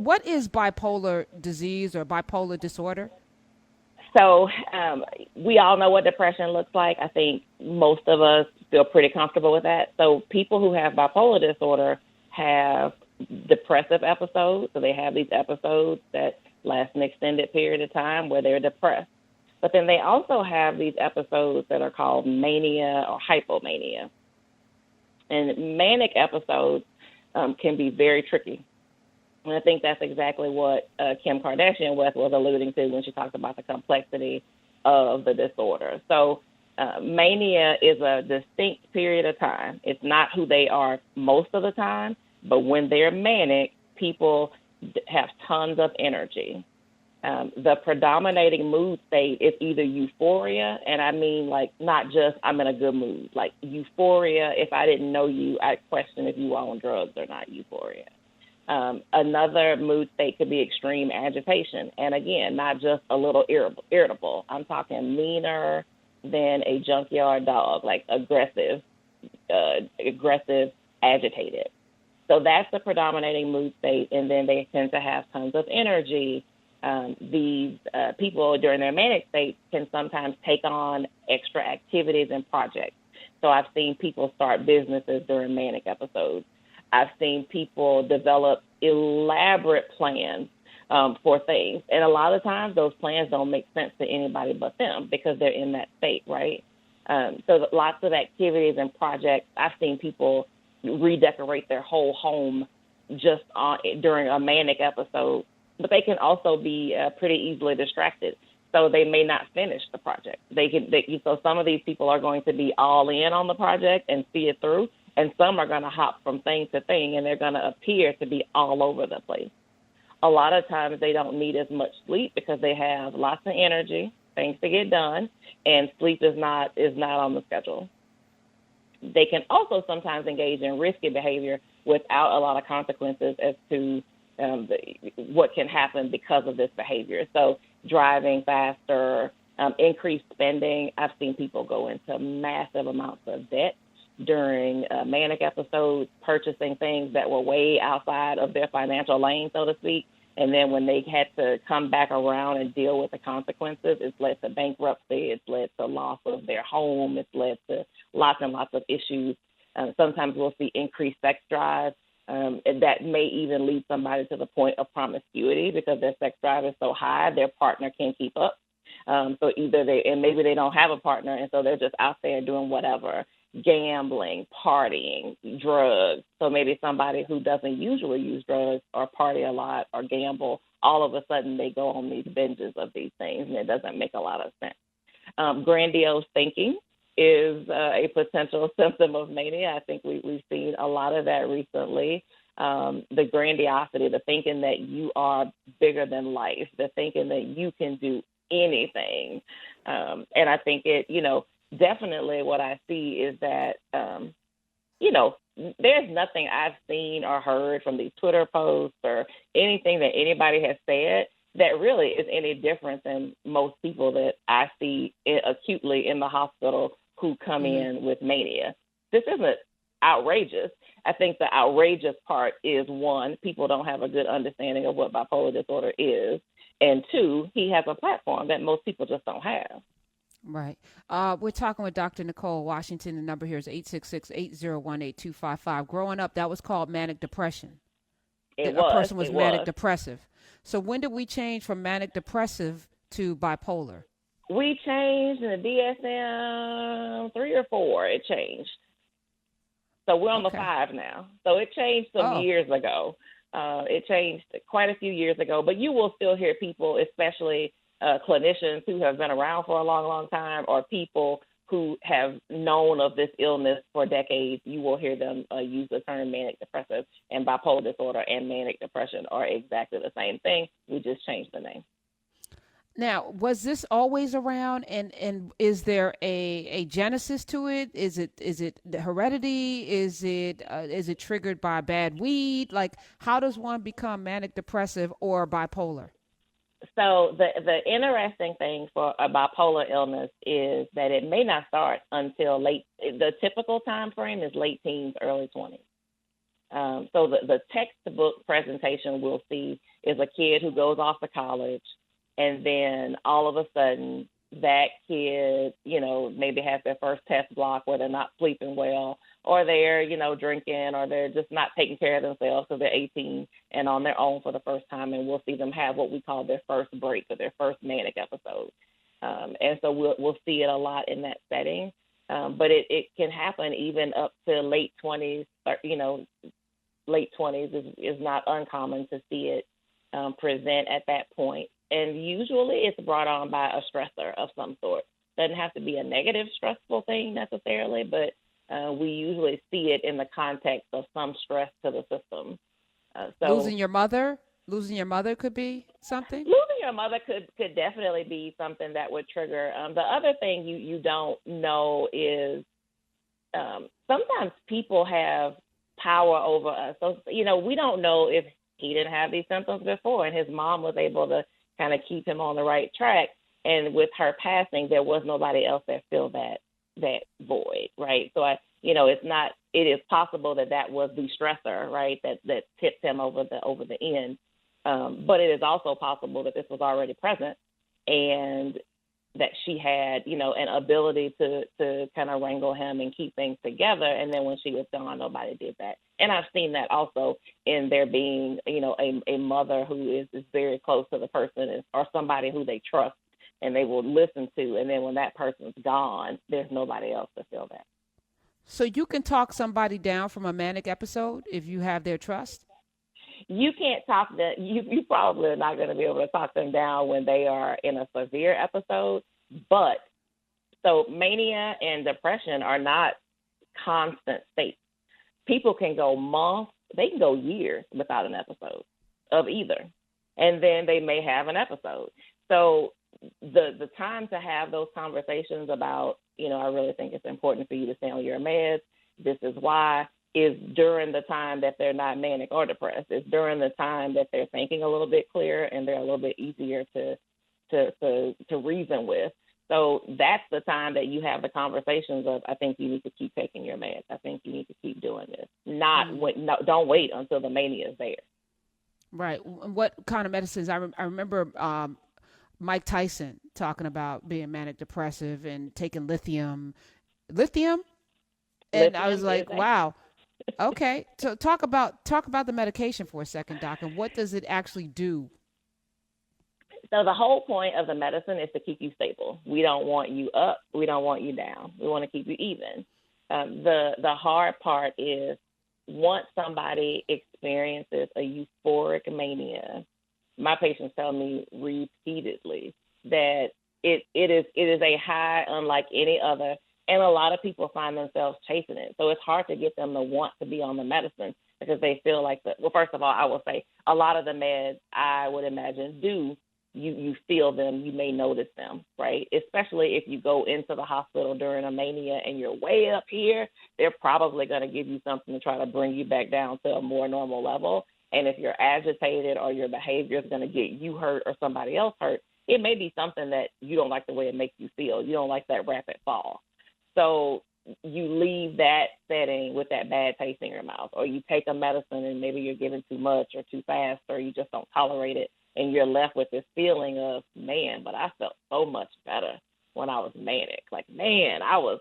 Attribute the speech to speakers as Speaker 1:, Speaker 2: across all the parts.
Speaker 1: what is bipolar disease or bipolar disorder?
Speaker 2: So we all know what depression looks like. I think most of us feel pretty comfortable with that. So people who have bipolar disorder have depressive episodes. So they have these episodes that last an extended period of time where they're depressed. But then they also have these episodes that are called mania or hypomania. And manic episodes can be very tricky. And I think that's exactly what Kim Kardashian West was alluding to when she talked about the complexity of the disorder. So mania is a distinct period of time. It's not who they are most of the time, but when they're manic, people have tons of energy. The predominating mood state is either euphoria, and I mean like not just I'm in a good mood, like euphoria. If I didn't know you, I'd question if you were on drugs or not euphoria. Another mood state could be extreme agitation. And again, not just a little irritable. I'm talking meaner than a junkyard dog, like aggressive, agitated. So that's the predominating mood state. And then they tend to have tons of energy. These people during their manic state can sometimes take on extra activities and projects. So I've seen people start businesses during manic episodes. I've seen people develop elaborate plans for things. And a lot of times those plans don't make sense to anybody but them because they're in that state, right? So lots of activities and projects. I've seen people redecorate their whole home just during a manic episode, but they can also be pretty easily distracted. So they may not finish the project. So some of these people are going to be all in on the project and see it through. And some are going to hop from thing to thing, and they're going to appear to be all over the place. A lot of times they don't need as much sleep because they have lots of energy, things to get done, and sleep is not on the schedule. They can also sometimes engage in risky behavior without a lot of consequences as to what can happen because of this behavior. So driving faster, increased spending. I've seen people go into massive amounts of debt during manic episodes, purchasing things that were way outside of their financial lane, so to speak. And then when they had to come back around and deal with the consequences, it's led to bankruptcy, it's led to loss of their home, it's led to lots and lots of issues. Sometimes we'll see increased sex drive. And that may even lead somebody to the point of promiscuity because their sex drive is so high, their partner can't keep up. So either maybe they don't have a partner, and so they're just out there doing whatever. Gambling, partying, drugs. So maybe somebody who doesn't usually use drugs or party a lot or gamble, all of a sudden they go on these binges of these things, and it doesn't make a lot of sense. Grandiose thinking is a potential symptom of mania. I think we've seen a lot of that recently. The grandiosity, the thinking that you are bigger than life, the thinking that you can do anything. And I think definitely what I see is that, there's nothing I've seen or heard from these Twitter posts or anything that anybody has said that really is any different than most people that I see acutely in the hospital who come in with mania. This isn't outrageous. I think the outrageous part is, one, people don't have a good understanding of what bipolar disorder is, and two, he has a platform that most people just don't have.
Speaker 1: Right. We're talking with Dr. Nicole Washington. The number here is 866-801-8255. Growing up, that was called manic depression. A person was manic depressive. So when did we change from manic depressive to bipolar?
Speaker 2: We changed in the DSM 3 or 4. It changed. So we're on the 5 now. So it changed some years ago. It changed quite a few years ago. But you will still hear people, especially clinicians who have been around for a long, long time, or people who have known of this illness for decades. You will hear them use the term manic depressive, and bipolar disorder and manic depression are exactly the same thing. We just changed the name.
Speaker 1: Now, was this always around, and is there a genesis to it? Is it the heredity? Is it triggered by bad weed? Like, how does one become manic depressive or bipolar?
Speaker 2: So the interesting thing for a bipolar illness is that it may not start until late. The typical time frame is late teens, early 20s. So the textbook presentation we'll see is a kid who goes off to college, and then all of a sudden that kid, maybe has their first test block where they're not sleeping well, or they're, drinking, or they're just not taking care of themselves because they're 18 and on their own for the first time, and we'll see them have what we call their first break or their first manic episode. And so we'll see it a lot in that setting. But it can happen even up to late 20s, late 20s is not uncommon to see it present at that point. And usually it's brought on by a stressor of some sort. Doesn't have to be a negative, stressful thing necessarily, but we usually see it in the context of some stress to the system.
Speaker 1: Losing your mother? Losing your mother could be something?
Speaker 2: Losing your mother could definitely be something that would trigger. The other thing you don't know is sometimes people have power over us. So, we don't know if he didn't have these symptoms before and his mom was able to kind of keep him on the right track. And with her passing, there was nobody else that filled that void, right? So it is possible that was the stressor, right, that tipped him over the end. But it is also possible that this was already present and that she had, an ability to kind of wrangle him and keep things together. And then when she was gone, nobody did that. And I've seen that also in there being, a mother who is very close to the person or somebody who they trust and they will listen to. And then when that person's gone, there's nobody else to fill that.
Speaker 1: So you can talk somebody down from a manic episode if you have their trust?
Speaker 2: You can't talk that you probably are not going to be able to talk them down when they are in a severe episode. But so mania and depression are not constant states. People can go months, they can go years without an episode of either. And then they may have an episode. So the time to have those conversations about, I really think it's important for you to stay on your meds. This is why. Is during the time that they're not manic or depressed. It's during the time that they're thinking a little bit clearer and they're a little bit easier to reason with. So that's the time that you have the conversations of, I think you need to keep taking your meds. I think you need to keep doing this. Don't wait until the mania is there.
Speaker 1: Right. What kind of medicines? I remember Mike Tyson talking about being manic depressive and taking lithium. Lithium? And I was like, wow. Okay, so talk about the medication for a second, Doc, and what does it actually do?
Speaker 2: So the whole point of the medicine is to keep you stable. We don't want you up. We don't want you down. We want to keep you even. The hard part is once somebody experiences a euphoric mania, my patients tell me repeatedly that it is a high unlike any other. And a lot of people find themselves chasing it. So it's hard to get them to want to be on the medicine because they feel like first of all, I will say a lot of the meds I would imagine you feel them, you may notice them, right? Especially if you go into the hospital during a mania and you're way up here, they're probably going to give you something to try to bring you back down to a more normal level. And if you're agitated or your behavior is going to get you hurt or somebody else hurt, it may be something that you don't like the way it makes you feel. You don't like that rapid fall. So you leave that setting with that bad taste in your mouth, or you take a medicine and maybe you're giving too much or too fast, or you just don't tolerate it, and you're left with this feeling of, man, but I felt so much better when I was manic. Like, man, I was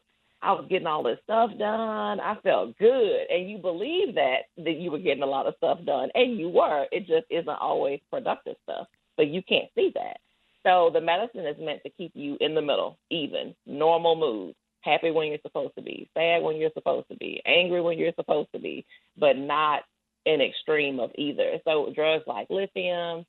Speaker 2: getting all this stuff done. I felt good. And you believe that you were getting a lot of stuff done, and you were. It just isn't always productive stuff. So you can't see that. So the medicine is meant to keep you in the middle, even, normal mood. Happy when you're supposed to be, sad when you're supposed to be, angry when you're supposed to be, but not an extreme of either. So drugs like lithium,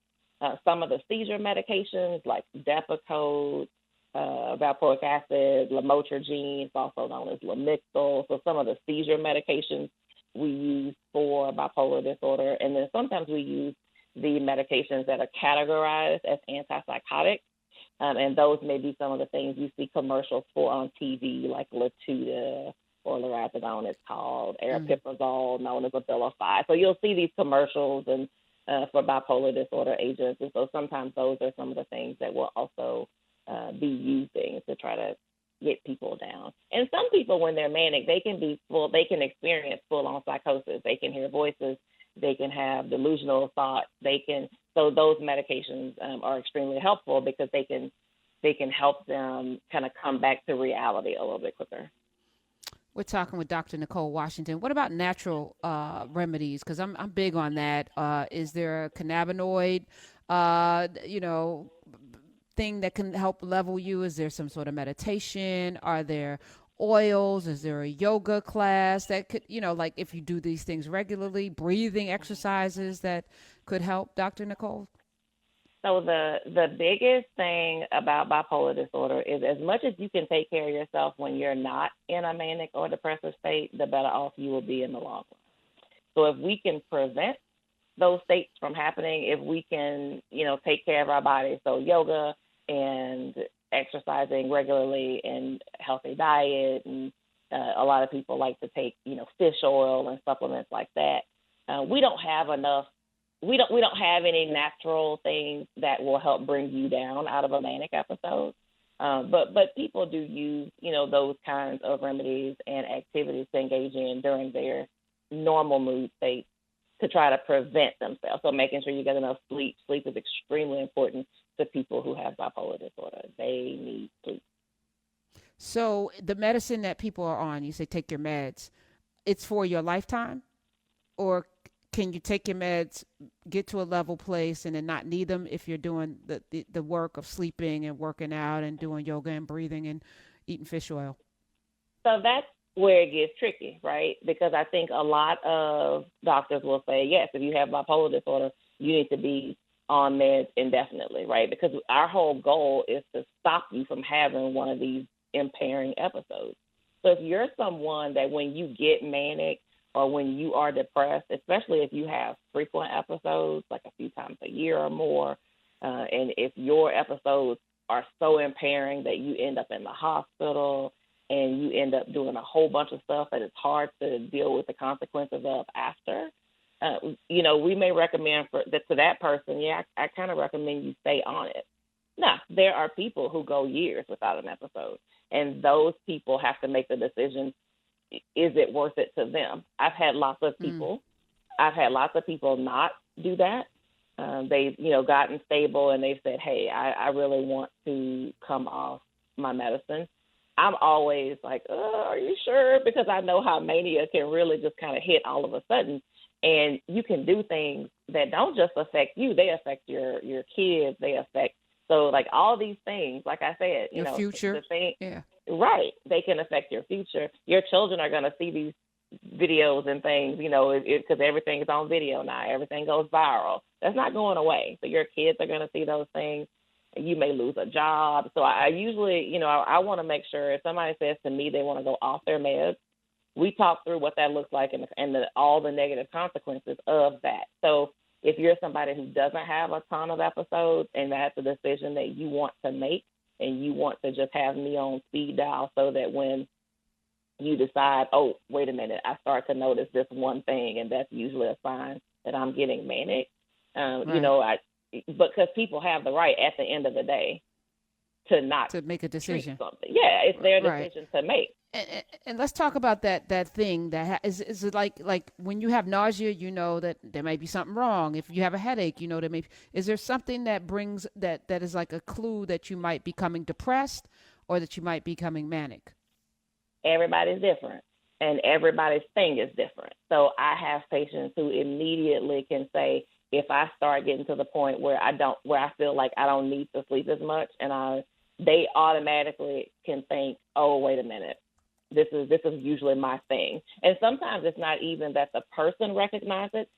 Speaker 2: some of the seizure medications like Depakote, valproic acid, lamotrigine, also known as Lamictal. So some of the seizure medications we use for bipolar disorder. And then sometimes we use the medications that are categorized as antipsychotics. And those may be some of the things you see commercials for on TV, like Latuda or lorazepam, it's called, aripiprazole, known as Abilify. So you'll see these commercials and for bipolar disorder agents. And so sometimes those are some of the things that we'll also be using to try to get people down. And some people, when they're manic, they can experience full on psychosis. They can hear voices, they can have delusional thoughts, so those medications are extremely helpful because they can help them kind of come back to reality a little bit quicker.
Speaker 1: We're talking with Dr. Nicole Washington. What about natural remedies? Because I'm big on that. Is there a cannabinoid, thing that can help level you? Is there some sort of meditation? Are there oils? Is there a yoga class that could, like if you do these things regularly, breathing exercises that could help, Dr. Nicole?
Speaker 2: So the biggest thing about bipolar disorder is as much as you can take care of yourself when you're not in a manic or depressive state, the better off you will be in the long run. So if we can prevent those states from happening, if we can, take care of our bodies, so yoga and exercising regularly and healthy diet, and a lot of people like to take, fish oil and supplements like that. We don't have enough. We don't have any natural things that will help bring you down out of a manic episode. But people do use, those kinds of remedies and activities to engage in during their normal mood state to try to prevent themselves. So making sure you get enough sleep. Sleep is extremely important to people who have bipolar disorder. They need sleep.
Speaker 1: So the medicine that people are on, you say take your meds, it's for your lifetime? Or can you take your meds, get to a level place, and then not need them if you're doing the work of sleeping and working out and doing yoga and breathing and eating fish oil?
Speaker 2: So that's where it gets tricky, right? Because I think a lot of doctors will say, yes, if you have bipolar disorder, you need to be on meds indefinitely, right? Because our whole goal is to stop you from having one of these impairing episodes. So if you're someone that when you get manic or when you are depressed, especially if you have frequent episodes, like a few times a year or more, and if your episodes are so impairing that you end up in the hospital and you end up doing a whole bunch of stuff that it's hard to deal with the consequences of after, we may recommend to that person, I kind of recommend you stay on it. Now, there are people who go years without an episode, and those people have to make the decision, is it worth it to them? I've had lots of people not do that. They've, gotten stable and they've said, hey, I really want to come off my medicine. I'm always like, are you sure? Because I know how mania can really just kind of hit all of a sudden. And you can do things that don't just affect you. They affect your kids. They affect, so like all these things, like I said,
Speaker 1: your future.
Speaker 2: The thing,
Speaker 1: yeah.
Speaker 2: Right. They can affect your future. Your children are going to see these videos and things, because everything is on video now. Everything goes viral. That's not going away. So your kids are going to see those things. You may lose a job. So I usually, I want to make sure if somebody says to me they want to go off their meds, we talk through what that looks like and all the negative consequences of that. So if you're somebody who doesn't have a ton of episodes and that's a decision that you want to make and you want to just have me on speed dial so that when you decide, oh, wait a minute, I start to notice this one thing, and that's usually a sign that I'm getting manic.
Speaker 1: Right.
Speaker 2: Because people have the right at the end of the day to
Speaker 1: make a decision.
Speaker 2: Something. Yeah, it's their decision to make.
Speaker 1: And let's talk about that thing that is it like when you have nausea, that there may be something wrong. If you have a headache, is there something that brings that is like a clue that you might be becoming depressed or that you might be becoming manic?
Speaker 2: Everybody's different and everybody's thing is different. So I have patients who immediately can say, if I start getting to the point where I feel like I don't need to sleep as much, and they automatically can think, oh, wait a minute, this is usually my thing. And sometimes it's not even that the person recognizes it;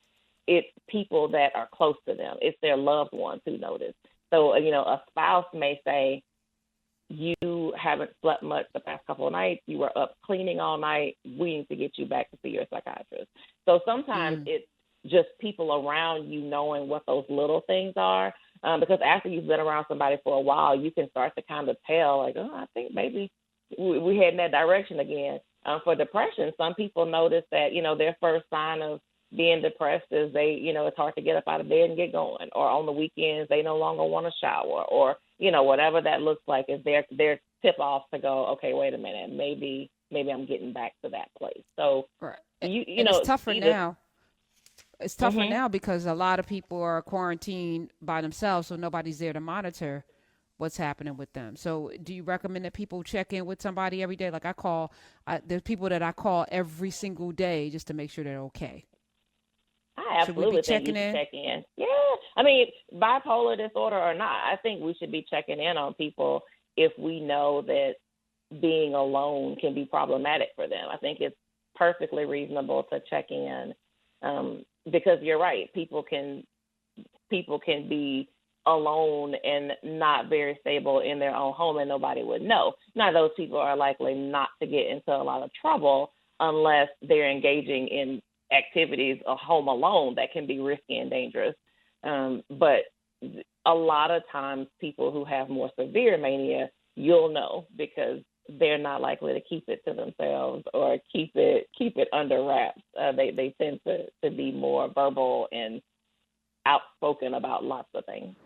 Speaker 2: it's people that are close to them. It's their loved ones who notice. So a spouse may say, you haven't slept much the past couple of nights. You were up cleaning all night. We need to get you back to see your psychiatrist. So sometimes it's just people around you knowing what those little things are. Because after you've been around somebody for a while, you can start to kind of tell, like, oh, I think maybe we head in that direction again. For depression, some people notice that, their first sign of being depressed is it's hard to get up out of bed and get going. Or on the weekends, they no longer want to shower. Or, whatever that looks like is their tip off to go, okay, wait a minute, maybe I'm getting back to that place. So
Speaker 1: Right.
Speaker 2: you
Speaker 1: And it's
Speaker 2: know
Speaker 1: tougher
Speaker 2: either.
Speaker 1: now. It's tougher
Speaker 2: Mhm.
Speaker 1: now because a lot of people are quarantined by themselves, so nobody's there to monitor what's happening with them. So, do you recommend that people check in with somebody every day? Like there's people that I call every single day just to make sure they're okay.
Speaker 2: I
Speaker 1: Should we be
Speaker 2: absolutely think you
Speaker 1: checking
Speaker 2: should
Speaker 1: in?
Speaker 2: check in. Yeah, I mean, bipolar disorder or not, I think we should be checking in on people if we know that being alone can be problematic for them. I think it's perfectly reasonable to check in, because you're right. People can be alone and not very stable in their own home, and nobody would know. Now, those people are likely not to get into a lot of trouble unless they're engaging in activities of home alone that can be risky and dangerous. But a lot of times, people who have more severe mania, you'll know because they're not likely to keep it to themselves or keep it under wraps. They tend to be more verbal and outspoken about lots of things.